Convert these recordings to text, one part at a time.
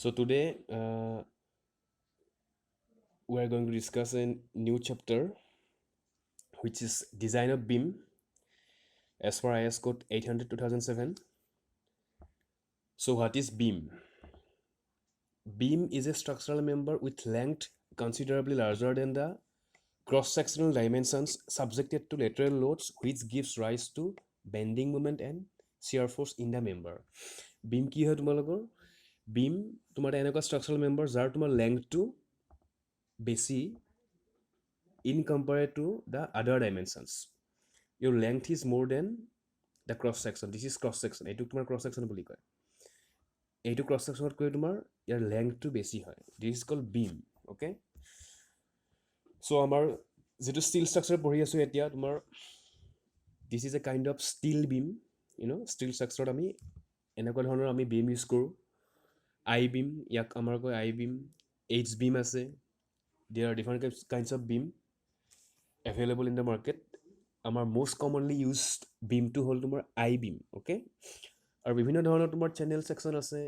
So today we are going to discuss a new chapter which is design of beam as per IS code 800 2007. So what is beam? Beam is a structural member with length considerably larger than the cross-sectional dimensions subjected to lateral loads, which gives rise to bending moment and shear force in the member. Beam কি হয় তোমালোকৰ? Beam তোমাৰ এনেকুৱা structural member যাৰ তোমাৰ length to বেছি in compared to the other dimensions. Your length is more than the cross section. This is cross section. এইটো তোমাৰ cross section বুলি কয়। এইটো cross sectionত কৈ তোমাৰ ইয়াৰ lengthটো বেছি হয়। This is called beam. Okay? So আমাৰ যেটো steel structure পঢ়ি আছো এতিয়া তোমাৰ this is a kind of steel beam. Steel structure আমি এনেকুৱা ধৰণৰ আমি beam use কৰো। I beam ইয়াক আমাৰ কয় I beam, H beam আছে। There are different kinds of beam available in the market. Our most commonly used beam to hold tomorrow I beam, okay? Or বিভিন্ন ধৰণৰ তোমাৰ channel section আছে,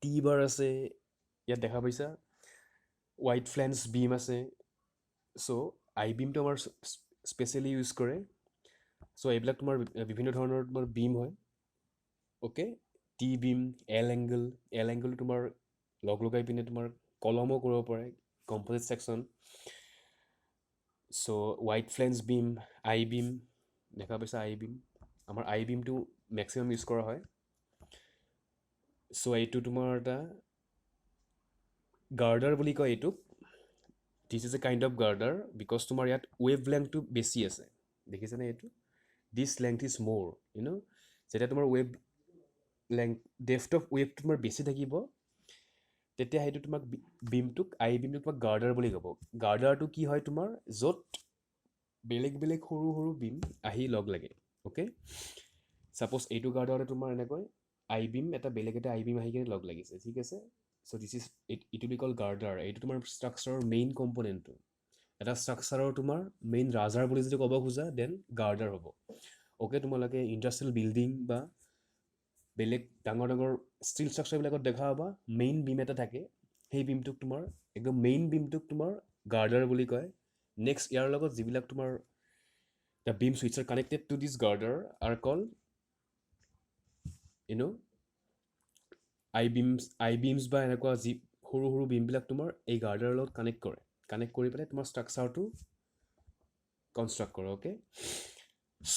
T bar আছে, ইয়াত দেখা পাইছা, white flange beam আছে, so I beam to আমাৰ specially use কৰে, so এইবিলাক তোমাৰ বিভিন্ন ধৰণৰ তোমাৰ beam হয়, okay? T beam, L angle তোমাৰ লগ লগাই পিনে তোমাৰ কলমো কৰিব পাৰে, composite section. So white flange beam, I beam, দেখা পাইছা I beam, আমাৰ I beam to maximum use কৰা হয়। So এইটো তোমাৰ এটা girder বুলি কয় এইটো। This is a kind of girder because তোমাৰ ইয়াত wavelength to বেছি আছে। দেখিছা নে এইটো? This length is more, যেতিয়া তোমাৰ wave length, depth of wave তোমাৰ বেছি থাকিব, তেতিয়া সেইটো তোমাক beamটোক I beamটোক তোমাক girder বুলি ক'ব। Girderটো কি হয় তোমাৰ য'ত বেলেগ বেলেগ সৰু সৰু beam আহি লগ লাগে, okay? Suppose এইটো গাৰ্ডাৰতে তোমাৰ এনেকৈ I beam এটা বেলেগ এটা I beam আহি কিনে লগ লাগিছে, ঠিক আছে? So this is it will be called girder. এইটো তোমাৰ structureৰ main componentটো। এটা structureৰ তোমাৰ main ৰাজাৰ বুলি যদি ক'ব খোজা then girder হ'ব। Okay, তোমালোকে industrial building বা বেলেগ ডাঙৰ ডাঙৰ steel structure বিলাকত দেখা পাবা main beam এটা থাকে, সেই beamটোক তোমাৰ একদম main beamটোক তোমাৰ girder বুলি কয়। Next ইয়াৰ লগত যিবিলাক তোমাৰ the beams which are connected to this girder are called I beams বা এনেকুৱা যি সৰু সৰু beam বিলাক তোমাৰ এই গাৰ্ডাৰৰ লগত কানেক্ট কৰি পেলাই তোমাৰ ষ্ট্ৰাকচাৰটো কনষ্ট্ৰাক্ট কৰে, okay?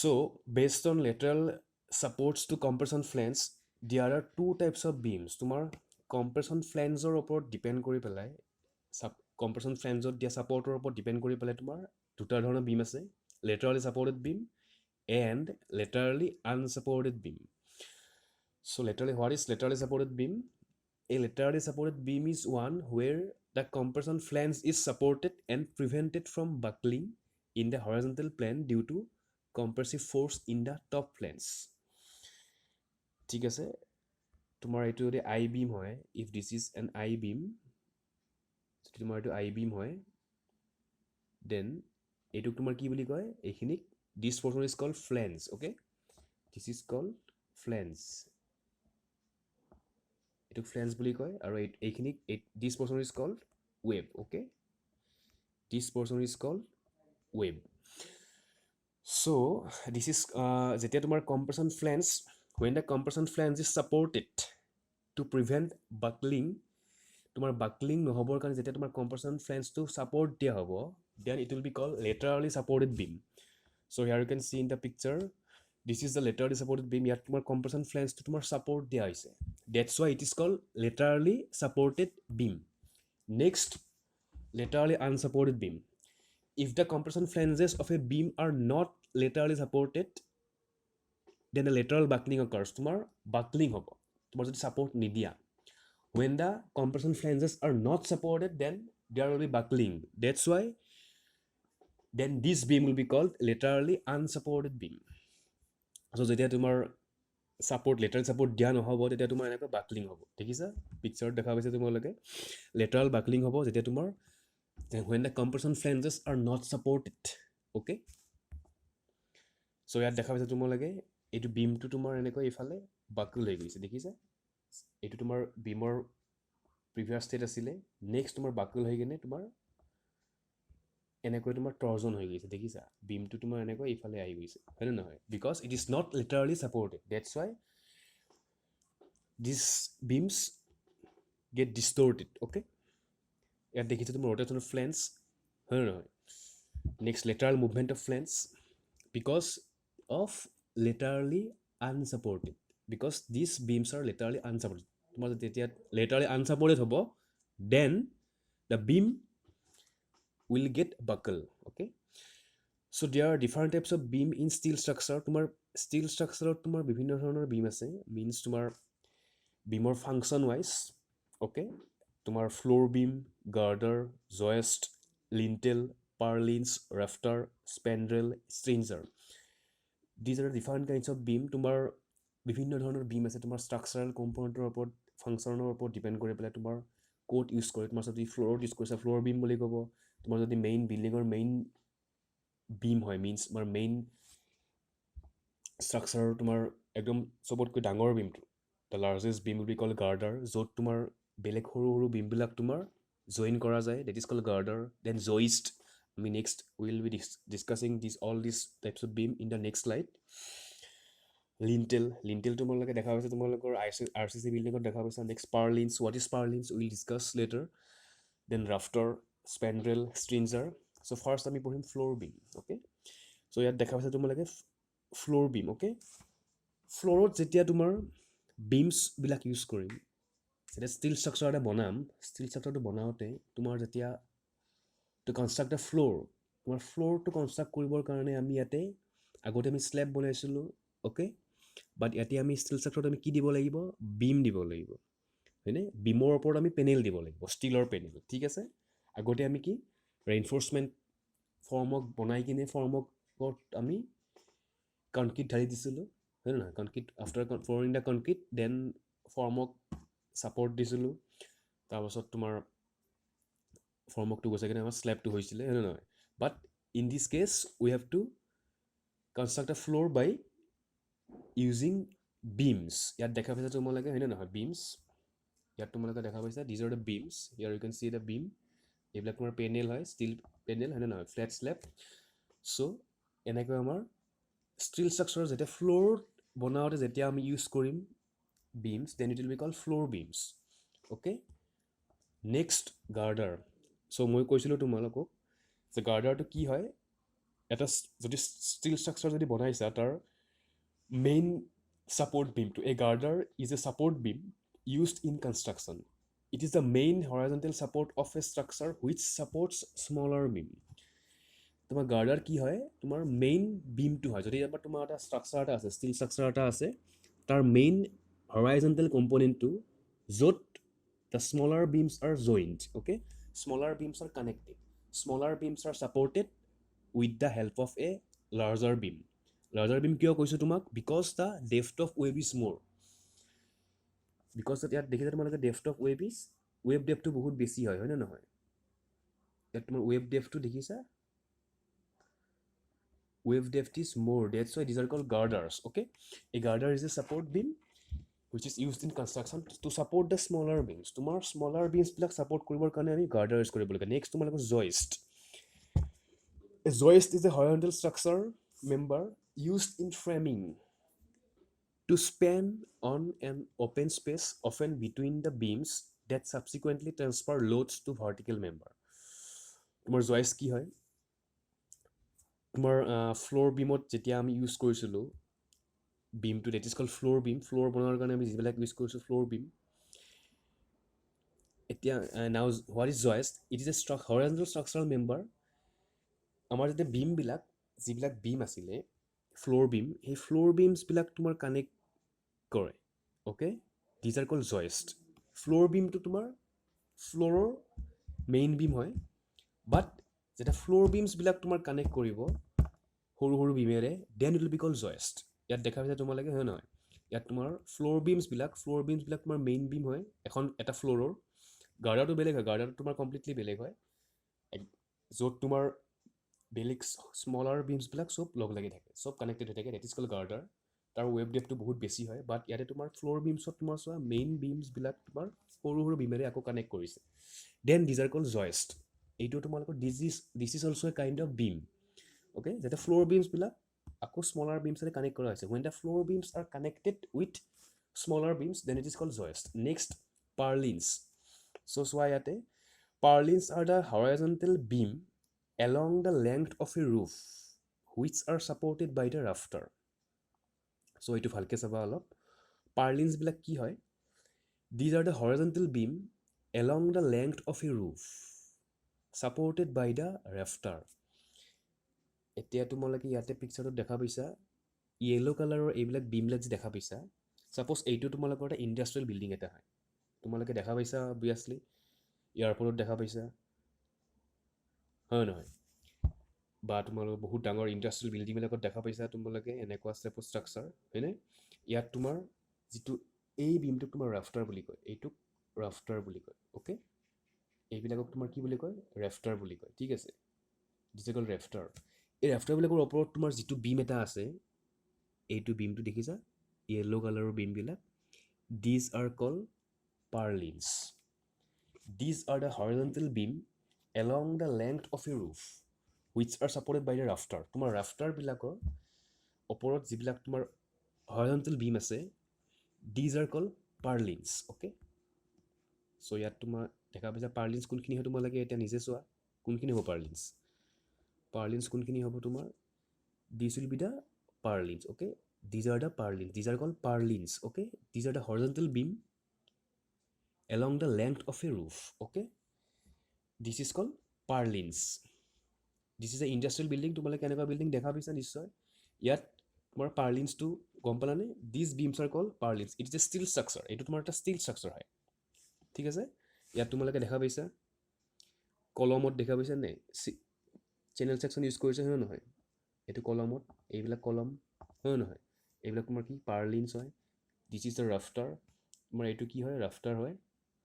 So based on lateral supports to compression flange, there are two types of beams. তোমাৰ compression flangeৰ ওপৰত ডিপেণ্ড কৰি পেলাই compression flangeত দিয়া ছাপৰ্টৰ ওপৰত ডিপেণ্ড কৰি পেলাই তোমাৰ দুটা ধৰণৰ beam আছে, laterally supported beam and laterally unsupported beam. So laterally, what is laterally supported beam? A laterally supported beam is one where the compression flange is supported and prevented from buckling in the horizontal plane due to compressive force in the top flange. ঠিক আছে, তোমাৰ এইটো যদি I beam হয়, if this is an I beam, যদি তোমাৰ এইটো I beam হয়, then এইটোক তোমাৰ কি বুলি কয়? এইখিনিক this portion is called flange, okay? This is called flange. এইটোক flange বুলি কয় আৰু এইখিনিক this portion is called web, okay? This portion is called web. So this is যেতিয়া তোমাৰ compression flange, when the compression flange is supported to prevent buckling, তোমাৰ buckling নহবৰ কাৰণে যেতিয়া তোমাৰ compression flange to support দিয়া হ'ব, then it will be called laterally supported beam. So here you can see in the picture, this is the laterally supported beam. ইয়াত তোমাৰ compression flange to তোমাৰ support দিয়া হৈছে, that's why it is called laterally supported beam. Next, laterally unsupported beam. If the compression flanges of a beam are not laterally supported, then a lateral buckling occurs. তোমাৰ buckling হ'ব, তোমাৰ যদি support নিদিয়া। When the compression flanges are not supported, then there will be buckling. That's why then this beam will be called laterally unsupported beam. So যেতিয়া তোমাৰ lateral support দিয়া নহ'ব, তেতিয়া তোমাৰ এনেকৈ buckling হ'ব। দেখিছা পিকচাৰত দেখা পাইছে তোমালোকে, lateral buckling হ'ব যেতিয়া তোমাৰ when the compression flanges are not supported, okay? So ইয়াত দেখা পাইছে তোমালোকে এইটো beamটো তোমাৰ এনেকৈ ইফালে buckle হৈ গৈছে, দেখিছা? এইটো তোমাৰ বিমৰ প্ৰিভিয়াছ ষ্টেট আছিলে নেক্সট তোমাৰ বাকল হৈ কিনে তোমাৰ এনেকৈ তোমাৰ টৰ্জন হৈ গৈছে দেখিছা বিমটো তোমাৰ এনেকৈ এইফালে আহি গৈছে হয়নে নহয় because it is not laterally supported that's why this beams get distorted okay ইয়াত দেখিছে তোমাৰ ৰোটেশ্যন অফ ফ্লেঞ্চ হয়নে নহয় next lateral movement of flange because of laterally unsupported because this beams are laterally unsupported তোমাৰ যেতিয়া laterally unsupported হ'ব then the beam will get buckle okay so there are different types of beam in steel structure তোমাৰ steel structure তোমাৰ বিভিন্ন ধৰণৰ beam আছে means তোমাৰ beamৰ function wise okay তোমাৰ floor beam girder joist lintel purlins rafter spandrel stringer these are different kinds of beam তোমাৰ বিভিন্ন ধৰণৰ beam আছে তোমাৰ structural componentৰ ওপৰত functionৰ ওপৰত ডিপেণ্ড কৰি পেলাই তোমাৰ কোড ইউজ কৰে তোমাৰ যদি ফ্ল'ৰত ইউজ কৰিছা ফ্ল'ৰ beam বুলি ক'ব তোমাৰ যদি মেইন বিল্ডিঙৰ মেইন বিম হয় মিনছ তোমাৰ মেইন ষ্ট্ৰাকচাৰ তোমাৰ একদম চবতকৈ ডাঙৰ বিমটো the largest beam will be call girder য'ত তোমাৰ বেলেগ সৰু সৰু বিমবিলাক তোমাৰ জইন কৰা যায় that is call girder then joist আমি next will be discussing this all this types of beam in the next slide lintel তোমালোকে দেখা পাইছে তোমালোকৰ আৰ চি চি বিল্ডিঙত দেখা পাইছা next purlins what is purlins will discuss later then rafter spandrel stringer so' first আমি পঢ়িম floor beam okay চ' ইয়াত দেখা পাইছে তোমালোকে ফ্ল'ৰ বিম অ'কে ফ্ল'ৰত যেতিয়া তোমাৰ বিমছবিলাক ইউজ কৰিম যেতিয়া ষ্টিল ষ্ট্ৰাকচাৰ এটা বনাম ষ্টিল ষ্ট্ৰাকচাৰটো বনাওঁতে তোমাৰ যেতিয়া টু কনষ্ট্ৰাক্ট এ ফ্ল'ৰ তোমাৰ ফ্ল'ৰটো কনষ্ট্ৰাক্ট কৰিবৰ কাৰণে আমি ইয়াতে আগতে আমি স্লেব বনাইছিলোঁ অ'কে বাট ইয়াতে আমি ষ্টিল ষ্ট্ৰাকচাৰত আমি কি দিব লাগিব বিম দিব লাগিব হয়নে বিমৰ ওপৰত আমি পেনেল দিব লাগিব ষ্টিলৰ পেনেল ঠিক আছে আগতে আমি কি ৰেইনফৰ্চমেণ্ট ফৰ্মক বনাই কিনে ফৰ্মকত আমি কনক্ৰিট ঢালি দিছিলোঁ হয় নহয় concrete after flooring the concrete then ফৰ্মক ছাপৰ্ট দিছিলোঁ তাৰপাছত তোমাৰ ফৰ্মকটো গৈছে কিনে আমাৰ স্লেবটো হৈছিলে হয় নহয় but in this case we have to construct a floor by using beams ইয়াত দেখা পাইছা তোমালোকে হয়নে নহয় বিমছ ইয়াত তোমালোকে দেখা পাইছা দিজ আৰ দ্য বিমছ ইয়াৰ you can see the beam এইবিলাক তোমাৰ পেনেল হয় ষ্টিল পেনেল হয়নে নহয় ফ্লেট স্লেব চ' এনেকৈ আমাৰ ষ্টিল ষ্ট্ৰাকচাৰ যেতিয়া ফ্ল'ৰত বনাওঁতে যেতিয়া আমি ইউজ কৰিম beams then it will be call floor beams okay next girder so' মই কৈছিলোঁ তোমালোকক যে গাৰ্ডাৰটো কি হয় এটা যদি ষ্টিল ষ্ট্ৰাকচাৰ যদি বনাইছা তাৰ মেইন ছাপৰ্ট বিমটো এই girder is a support beam used in construction it is the main horizontal support of a structure which supports smaller beam তোমাৰ গাৰ্ডাৰ কি হয় তোমাৰ মেইন বিমটো হয় যদি এবাৰ তোমাৰ এটা ষ্ট্ৰাকচাৰ এটা আছে ষ্টিল ষ্ট্ৰাকচাৰ এটা আছে তাৰ মেইন হৰাইজণ্টেল কম্পনেণ্টটো য'ত the smaller beams are joint okay smaller beams are connected smaller beams are supported with the help of a larger beam কিয় কৈছোঁ তোমাক because the depth of web is more because ইয়াত দেখিছা তোমালোকে depth of web ডেফটো বহুত বেছি হয় নে নহয় ইয়াত তোমাৰ ৱেব ডেফটো দেখিছা wave depth is more that's why these are called girders okay a girder is a support beam which is used in construction to support the smaller beams tomar smaller beams bilak support koribor karone ami girder use koribo laga next tomar joist a joist is a horizontal structure member used in framing to span on an open space often between the beams that subsequently transfer loads to vertical member tomar joist ki hoy তোমাৰ floor বিমত যেতিয়া আমি use কৰিছিলোঁ বিমটো date is call floor বনোৱাৰ কাৰণে আমি যিবিলাক use কৰিছোঁ floor beam এতিয়া now what is joist it is a horizontal structural member আমাৰ যেতিয়া বিমবিলাক যিবিলাক বিম আছিলে ফ্ল'ৰ বিম সেই ফ্ল'ৰ বিমছবিলাক তোমাৰ কানেক্ট কৰে okay these are call joist floor বিমটো তোমাৰ ফ্ল'ৰৰ মেইন বিম হয় বাট যেতিয়া ফ্ল'ৰ বিমছবিলাক তোমাৰ কানেক্ট কৰিব সৰু সৰু বিমেৰে দেন ইট উইল বি কল জয়েষ্ট ইয়াত দেখা পাইছা তোমালোকে হয় নহয় ইয়াত তোমাৰ ফ্ল'ৰ বিমছবিলাক তোমাৰ মেইন বিম হয় এটা ফ্ল'ৰৰ গাৰ্ডাৰটো বেলেগ হয় গাৰ্ডাৰটো তোমাৰ কমপ্লিটলি বেলেগ হয় য'ত তোমাৰ বেলেগ স্মলাৰ বিমছবিলাক চব লগ লাগি থাকে চব কানেক্টেড হৈ থাকে ডেট ইজ কল গাৰ্ডাৰ তাৰ ৱেব ডেপটো বহুত বেছি হয় বাট ইয়াতে তোমাৰ ফ্ল'ৰ বিমছত তোমাৰ চোৱা মেইন বিমছবিলাক তোমাৰ সৰু সৰু বিমেৰে আকৌ কানেক্ট কৰিছে then these are call joist এইটো তোমালোকৰ this is also' a kind of beam okay যাতে ফ্ল'ৰ বিমছবিলাক আকৌ স্মলাৰ বিমছেৰে কানেক্ট কৰা হৈছে when the floor beams are connected with smaller beams then it is call joist next purlins so' চোৱা ইয়াতে purlins are the horizontal beam along the length of a roof which are supported by the rafter so এইটো ভালকে চাবা অলপ পাৰ্লিনছবিলাক কি হয় these are the horizontal beam along the length of a roof supported by the rafter এতিয়া তোমালোকে ইয়াতে পিকচাৰটোত দেখা পাইছা য়েলো কালাৰৰ এইবিলাক বিমবিলাক যে দেখা পাইছা ছাপ'জ এইটো তোমালোকৰ এটা ইণ্ডাষ্ট্ৰিয়েল বিল্ডিং এটা হয় তোমালোকে দেখা পাইছা অবভিয়াছলি এয়াৰপৰ্টত দেখা পাইছা হয় নহয় বা তোমালোকে বহুত ডাঙৰ ইণ্ডাষ্ট্ৰিয়েল বিল্ডিংবিলাকত দেখা পাইছা তোমালোকে এনেকুৱা টাইপৰ ষ্ট্ৰাকচাৰ হয়নে ইয়াত তোমাৰ যিটো এই বিমটোক তোমাৰ ৰাফটাৰ বুলি কয় এইটোক ৰাফটাৰ বুলি কয় অ'কে এইবিলাকক তোমাৰ কি বুলি কয় ৰেফটাৰ বুলি কয় ঠিক আছে দিছ ইজ কল্ড ৰেফটাৰ এই ৰেফটাৰবিলাকৰ ওপৰত তোমাৰ যিটো বিম এটা আছে এইটো বিমটো দেখিছা য়েল্ল' কালাৰৰ বিমবিলাক these are call purlins these are the horizontal beam along the length of a roof which are supported by the rafter তোমাৰ ৰাফটাৰবিলাকৰ ওপৰত যিবিলাক তোমাৰ horizontal beam আছে these are called purlins okay so ইয়াত তোমাৰ দেখা পাইছা purlins কোনখিনি হয় তোমালোকে এতিয়া নিজে চোৱা কোনখিনি হ'ব purlins কোনখিনি হ'ব তোমাৰ this will be the purlins okay these are the purlins these are called purlins okay these are the horizontal beam along the length of a roof okay this is called purlins this is a industrial building তোমালোকে এনেকুৱা building দেখা পাইছা নিশ্চয় ইয়াত তোমাৰ পাৰ্লিনছটো গম পালানে this beams are call purlins it is a steel structure এইটো তোমাৰ এটা ষ্টিল ষ্ট্ৰাকচাৰ হয় ঠিক আছে ইয়াত তোমালোকে দেখা পাইছা কলমত দেখা পাইছা নে চেনেল ছেকশ্যন ইউজ কৰিছে হয় নহয় এইটো কলমত এইবিলাক কলম হয় নহয় এইবিলাক তোমাৰ কি পাৰ্লিনছ হয় দিছ ইজ দ্য ৰাফটাৰ তোমাৰ এইটো কি হয় ৰাফটাৰ হয়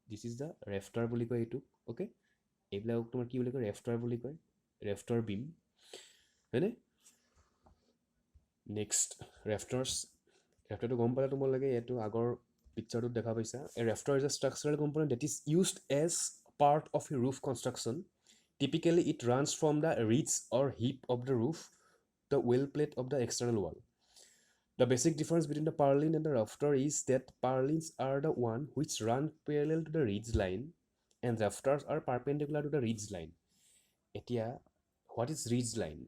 দিছ ইজ দ্য ৰেফটাৰ বুলি কয় এইটো অ'কে এইবিলাকক তোমাৰ কি বুলি কয় ৰেফটাৰ বুলি কয় ৰেফটাৰ বিম হয়নে নেক্সট ৰেফটাৰটো গম পালে তোমালোকে এইটো আগৰ পিকচাৰটোত দেখা পাইছা a rafter is a structural component that is used as part of a roof construction typically it runs from the ridge or hip of the roof the wall plate of the external wall The basic difference between the purlin and the rafter is that purlins are the one which run parallel to the ridge line and rafters are perpendicular to the ridge line. এতিয়া what is ridge line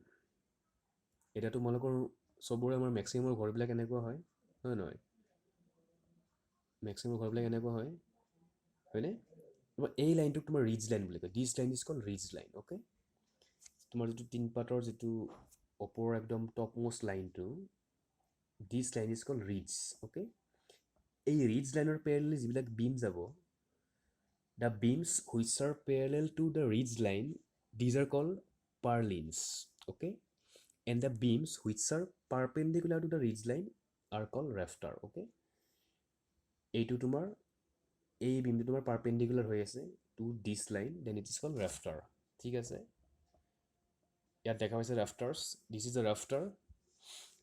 এতিয়া তোমালোকৰ চবৰে আমাৰ মেক্সিমামৰ ঘৰবিলাক এনেকুৱা হয় হয় নহয় মেক্সিমামৰ ঘৰবিলাক এনেকুৱা হয় হয়নে তোমাৰ এই লাইনটোক তোমাৰ ৰিজ লাইন বুলি কয় this line is call ridge line okay তোমাৰ যিটো তিনপাতৰ যিটো ওপৰৰ একদম টপ মোষ্ট লাইনটো this line is call ridge okay এই ৰিজ লাইনৰ পেৰেলেলি যিবিলাক বিম যাব the beams which are parallel to the ridge line these are called purlins okay and the beams which are perpendicular to the ridge line are called rafter okay এইটো তোমাৰ এই বিমটো তোমাৰ perpendicular হৈ আছে to this line then it is called rafter ঠিক আছে ইয়াত দেখা পাইছে ৰাফটাৰ্ছ দিছ ইজ এ ৰাফটাৰ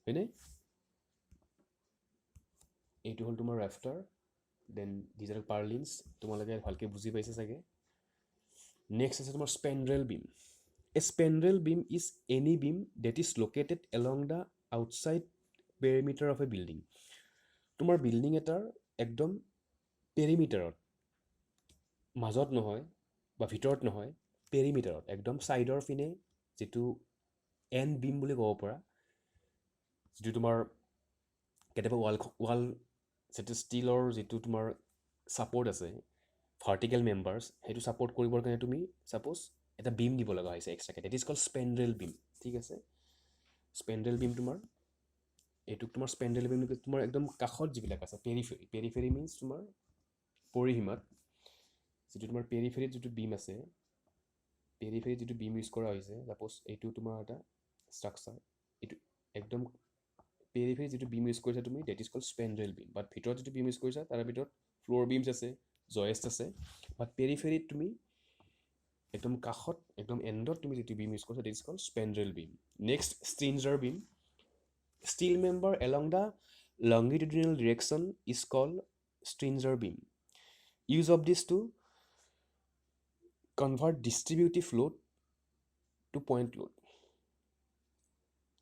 হয়নে এইটো হ'ল তোমাৰ ৰাফটাৰ দেন দিছ আৰ পাৰ্লিনছ তোমালোকে ভালকৈ বুজি পাইছে চাগে নেক্সট আছে তোমাৰ স্পেণ্ড্ৰেল beam A spandrel beam is any beam that is located along the outside perimeter of a building. তোমাৰ বিল্ডিং এটাৰ একদম পেৰিমিটাৰত মাজত নহয় বা ভিতৰত নহয় পেৰিমিটাৰত একদম ছাইডৰ পিনে যিটো এন বিম বুলি ক'ব পৰা যিটো তোমাৰ কেতিয়াবা ৱাল যিটো ষ্টীলৰ যিটো তোমাৰ ছাপৰ্ট আছে ভাৰ্টিকেল মেম্বাৰ্ছ সেইটো ছাপৰ্ট কৰিবৰ কাৰণে তুমি ছাপ'জ এটা বিম দিব লগা হৈছে এক্সট্ৰাকৈ date is call spandrel beam ঠিক আছে স্পেণ্ড্ৰেল বিম তোমাৰ এইটোক তোমাৰ স্পেণ্ড্ৰেল বিম তোমাৰ একদম কাষত যিবিলাক আছে পেৰিফেৰি মিনছ তোমাৰ পৰিসীমাত যিটো তোমাৰ পেৰিফেৰিত যিটো বিম আছে পেৰিফেৰিত যিটো বিম ইউজ কৰা হৈছে ছাপ'জ এইটো তোমাৰ এটা ষ্ট্ৰাকচাৰ এইটো একদম পেৰিফেৰিত যিটো বিম ইউজ কৰিছা তুমি date is call spandrel beam বাট ভিতৰত যিটো বিম ইউজ কৰিছা তাৰ ভিতৰত ফ্ল'ৰ বিমছ আছে জয়েষ্ট আছে বাট পেৰিফেৰিত তুমি একদম কাষত একদম এণ্ডত তুমি যিটো বিম ইউজ কৰিছা this call spandrel beam next stringer beam steel member along the longitudinal direction is called stringer beam. Use of this to convert distributive load to point load.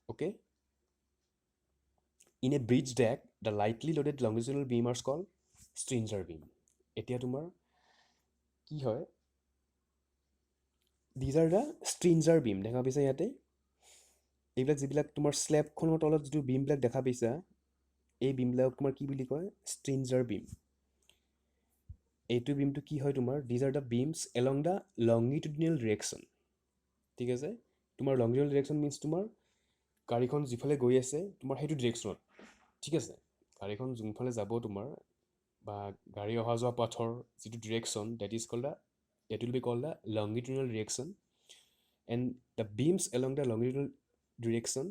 Okay. In a bridge deck, the lightly loaded longitudinal beam are called stringer beam. এতিয়া তোমাৰ কি হয়, these are the stringer beam. দেখা পাইছা ইয়াতে এইবিলাক যিবিলাক তোমাৰ স্লেবখনৰ তলত যিটো বিমবিলাক দেখা পাইছা, এই বিমবিলাকক তোমাৰ কি বুলি কয়, stringer beam. এইটো বিমটো কি হয় তোমাৰ, these are the beams along the longitudinal direction. ঠিক আছে, তোমাৰ longitudinal direction means তোমাৰ গাড়ীখন যিফালে গৈ আছে তোমাৰ সেইটো ডিৰেকশ্যনত, ঠিক আছে, গাড়ীখন যোনফালে যাব তোমাৰ বা গাড়ী অহা যোৱা পথৰ যিটো direction, that will be called the longitudinal direction, and the beams along the longitudinal direction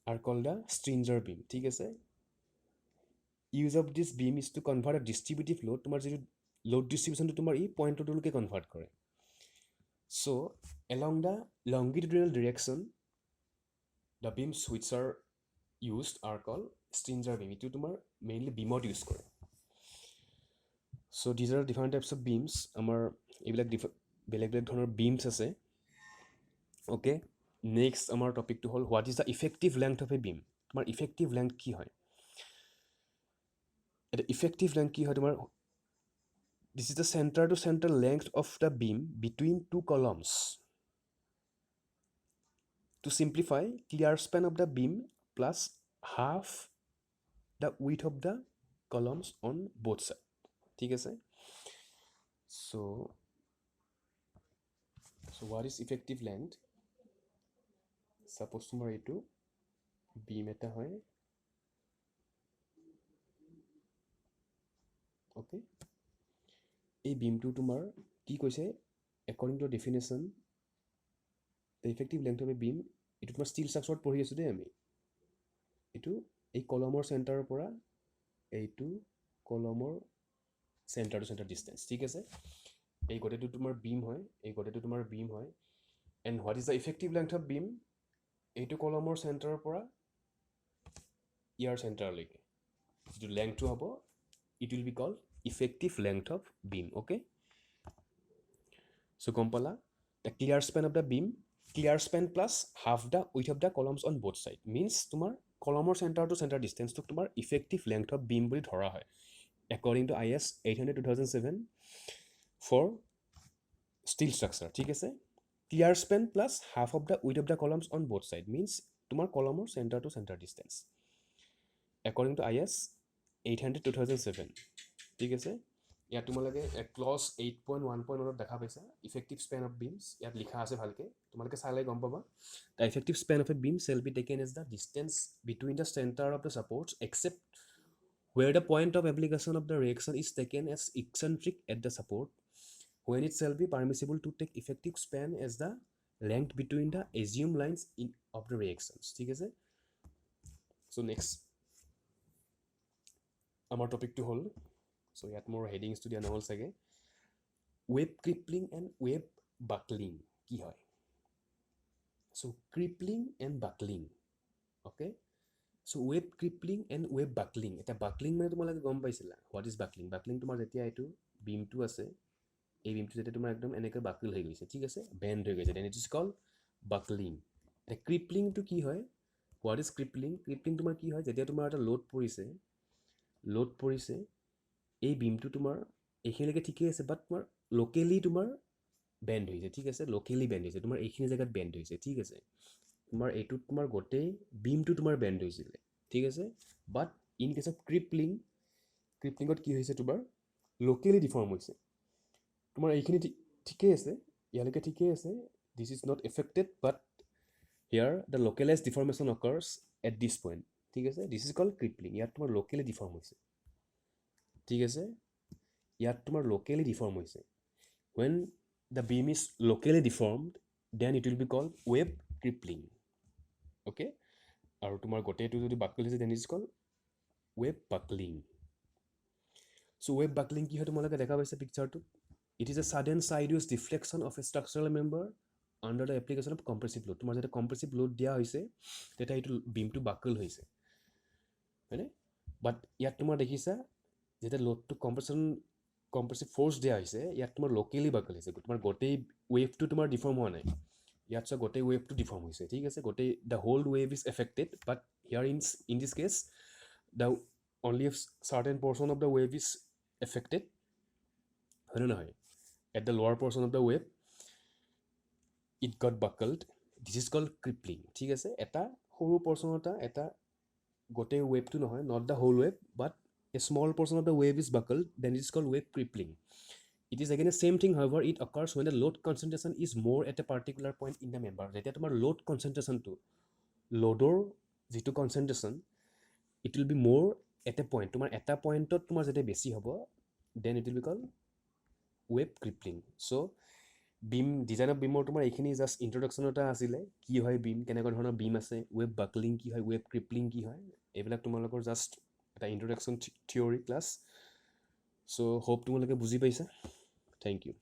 are called the stringer beam. ঠিক আছে, use of this beam is to convert a distributive load. তোমাৰ যিটো load distributionটো তোমাৰ এই পইণ্টটোলৈকে convert কৰে. So along the longitudinal direction, the beams which are used are called stringer beam. এইটো তোমাৰ mainly বিমত use কৰে. So these are different types of beams. আমাৰ এইবিলাক বেলেগ বেলেগ ধৰণৰ beams আছে. Okay, next আমাৰ টপিকটো হ'ল what is the effective length of a beam. তোমাৰ effective length কি হয়, এটা effective length কি হয় তোমাৰ, this is the center to center length of the beam between two columns. To simplify, clear span of the beam plus half the width of the columns on both sides. ঠিক আছে, so what is effective length? Suppose তোমাৰ এইটো beam এটা হয়, okay, এই beamটো তোমাৰ কি কৈছে, according to definition, the effective length of a beam, এইটো তোমাৰ ষ্টিল ষ্ট্ৰাকচাৰত পঢ়ি আছোঁ দেই আমি, এইটো এই কলমৰ চেণ্টাৰৰ পৰা এইটো কলমৰ চেণ্টাৰ টু চেণ্টাৰ ডিষ্টেঞ্চ, ঠিক আছে, এই গোটেইটো তোমাৰ বিম হয়, এই গোটেইটো তোমাৰ বিম হয়, and what is the effective length of beam, এইটো কলমৰ চেণ্টাৰৰ পৰা ইয়াৰ চেণ্টাৰলৈকে যিটো লেংথটো হ'ব, it will be called effective length of beam. Okay, so' গম পালা, the clear span of the beam, clear span plus half the width of the columns on both side, means তোমাৰ কলমৰ চেণ্টাৰ টু চেণ্টাৰ ডিষ্টেঞ্চটোক তোমাৰ effective length of beam বুলি ধৰা হয়, according to IS 800/2007 for steel structure. ঠিক আছে, clear span plus half of the width of the columns on both side means তোমাৰ কলমৰ center to center distance, according to IS 800/2007. ঠিক আছে, ইয়াত তোমালোকে ক্লজ 8.1.1 দেখা পাইছা, ইফেক্টিভ স্পেন অফ বিমছ ইয়াত লিখা আছে ভালকৈ, তোমালোকে চালে গম পাবা. The effective span of a beam shall be taken as the distance between the centre of the supports except where the point of application of the reaction is taken as eccentric at the support, when it shall be permissible to take effective span as the length between the assumed lines of the reactions. ঠিক আছে, so next আমাৰ টপিকটো হ'ল, so ইয়াত মোৰ হেডিংছটো দিয়া নহ'ল চাগে, web crippling and web buckling কি হয়. so crippling and buckling, okay, so' web crippling and web buckling. এতিয়া বাকলিং মানে তোমালোকে গম পাইছিলা, হোৱাট ইজ বাকলিং. বাকলিং তোমাৰ যেতিয়া এইটো বিমটো আছে, এই বিমটো যেতিয়া তোমাৰ একদম এনেকৈ বাকল হৈ গৈছে, ঠিক আছে, বেণ্ড হৈ গৈছে, then it is call buckling. এতিয়া ক্ৰিপলিংটো কি হয়, হোৱাট ইজ ক্ৰিপলিং. ক্ৰিপলিং তোমাৰ কি হয়, যেতিয়া তোমাৰ এটা লোড পৰিছে, এই বিমটো তোমাৰ এইখিনিলৈকে ঠিকেই আছে, বাট তোমাৰ লোকেলি তোমাৰ বেণ্ড হৈছে, ঠিক আছে, লোকেলি বেণ্ড হৈছে, তোমাৰ এইখিনি জেগাত বেণ্ড হৈছে, ঠিক আছে, তোমাৰ এইটোত তোমাৰ গোটেই বিমটো তোমাৰ বেণ্ড হৈছিলে, ঠিক আছে, বাট ইন কেছ অফ ক্ৰিপলিঙত কি হৈছে, তোমাৰ লোকেলি ডিফৰ্ম হৈছে, তোমাৰ এইখিনি ঠিকেই আছে, ইয়ালৈকে ঠিকেই আছে, this is not affected, but here the localize deformation occurs at this point, ঠিক আছে, দিছ ইজ কল্ড ক্ৰিপলিং. ইয়াত তোমাৰ লোকেলি ডিফৰ্ম হৈছে, ঠিক আছে, ইয়াত তোমাৰ লোকেলি ডিফৰ্ম হৈছে. when the beam is locally deformed, then it will be called wave crippling. Okay, আৰু তোমাৰ গোটেইটো যদি বাকল হৈছে, then it is called wave buckling. so wave buckling কি হয়, তোমালোকে দেখা পাইছে পিকচাৰটো, it is a sudden sideways deflection of a structural member under the application of compressive load. তোমাৰ যেতিয়া compressive load দিয়া হৈছে, তেতিয়া এইটো বিমটো বাকল হৈছে, হয়নে বাট ইয়াত তোমাৰ দেখিছা যেতিয়া লোডটো কম্প্ৰেছিভ ফ'ৰ্চ দিয়া হৈছে ইয়াত তোমাৰ লোকেলি বাকল হৈছে তোমাৰ গোটেই ৱেভটো তোমাৰ ডিফৰ্ম হোৱা নাই ইয়াত চোৱা গোটেই ৱেভটো ডিফৰ্ম হৈছে ঠিক আছে গোটেই the whole web is affected but here in this case the only certain portion of the web is affected হয়নে নহয় at the lower portion of the web it got buckled this is called crippling ঠিক আছে এটা সৰু পৰ্চন এটা গোটেই ৱেভটো নহয় not the whole web but a small portion of the wave is buckled, then it is called wave crippling. It is again the same thing, however, it occurs when the load concentration is more at a particular point in the member. যেতিয়া তোমাৰ load concentration to loadৰ যিটো concentration, it will be more at a point. তোমাৰ এটা পইণ্টত তোমাৰ যেতিয়া বেছি হ'ব, then it will be called wave crippling. So, beam design of beam তোমাৰ এইখিনি জাষ্ট ইন্ট্ৰডাকশ্যন এটা আছিলে কি হয় beam কেনেকুৱা ধৰণৰ beam আছে wave buckling কি হয় wave crippling কি হয় এইবিলাক তোমালোকৰ জাষ্ট এটা ইন্ট্ৰডাকশ্যন থিয়ৰী ক্লাছ চ' হোপ তোমালোকে বুজি পাইছা থেংক ইউ